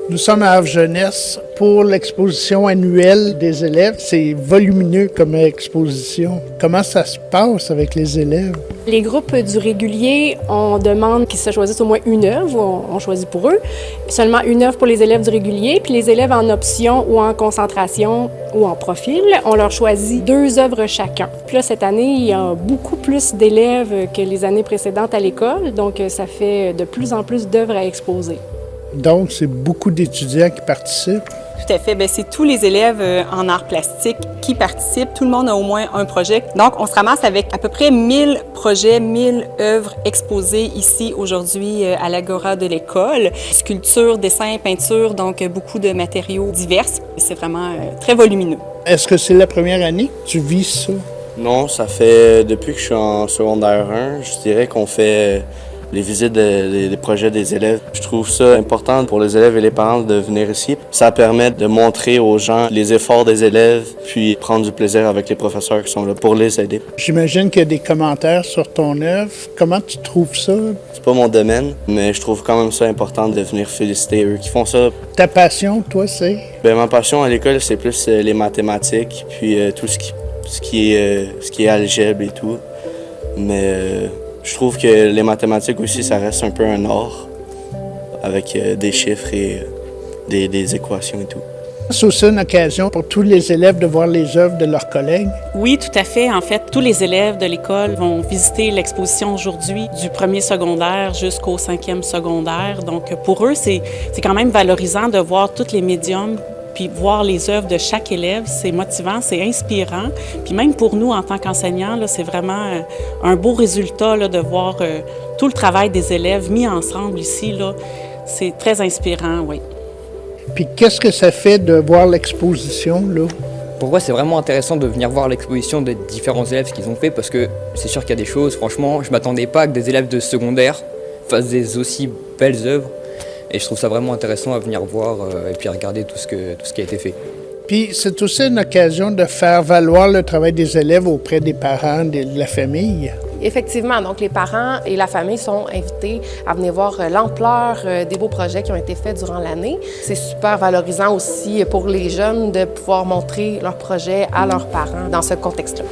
Nous sommes à Havre Jeunesse pour l'exposition annuelle des élèves. C'est volumineux comme exposition. Comment ça se passe avec les élèves? Les groupes du régulier, on demande qu'ils se choisissent au moins une œuvre, on choisit pour eux. Seulement une œuvre pour les élèves du régulier, puis les élèves en option ou en concentration ou en profil, on leur choisit 2 œuvres chacun. Puis là, cette année, il y a beaucoup plus d'élèves que les années précédentes à l'école, donc ça fait de plus en plus d'œuvres à exposer. Donc, c'est beaucoup d'étudiants qui participent. Tout à fait. Bien, c'est tous les élèves en arts plastiques qui participent. Tout le monde a au moins un projet. Donc, on se ramasse avec à peu près 1000 projets, 1000 œuvres exposées ici aujourd'hui à l'Agora de l'école. Sculpture, dessin, peinture, donc beaucoup de matériaux divers. C'est vraiment très volumineux. Est-ce que c'est la première année que tu vis ça? Non, ça fait depuis que je suis en secondaire 1, je dirais qu'on fait les visites des projets des élèves. Je trouve ça important pour les élèves et les parents de venir ici. Ça permet de montrer aux gens les efforts des élèves, puis prendre du plaisir avec les professeurs qui sont là pour les aider. J'imagine qu'il y a des commentaires sur ton œuvre. Comment tu trouves ça? C'est pas mon domaine, mais je trouve quand même ça important de venir féliciter eux qui font ça. Ta passion, toi, c'est? Bien, ma passion à l'école, c'est plus les mathématiques, puis tout ce qui est algèbre et tout. Mais je trouve que les mathématiques aussi, ça reste un peu un art, avec des chiffres et des équations et tout. C'est aussi une occasion pour tous les élèves de voir les œuvres de leurs collègues. Oui, tout à fait. En fait, tous les élèves de l'école vont visiter l'exposition aujourd'hui du 1er secondaire jusqu'au 5e secondaire. Donc, pour eux, c'est quand même valorisant de voir tous les médiums puis voir les œuvres de chaque élève. C'est motivant, c'est inspirant. Puis même pour nous, en tant qu'enseignants, c'est vraiment un beau résultat là, de voir tout le travail des élèves mis ensemble ici. Là. C'est très inspirant, oui. Puis qu'est-ce que ça fait de voir l'exposition, là? Pour moi, c'est vraiment intéressant de venir voir l'exposition des différents élèves, ce qu'ils ont fait, parce que c'est sûr qu'il y a des choses, franchement, je ne m'attendais pas que des élèves de secondaire fassent des aussi belles œuvres. Et je trouve ça vraiment intéressant à venir voir et puis regarder tout ce qui a été fait. Puis c'est aussi une occasion de faire valoir le travail des élèves auprès des parents, de la famille. Effectivement, donc les parents et la famille sont invités à venir voir l'ampleur des beaux projets qui ont été faits durant l'année. C'est super valorisant aussi pour les jeunes de pouvoir montrer leurs projets à leurs parents dans ce contexte-là.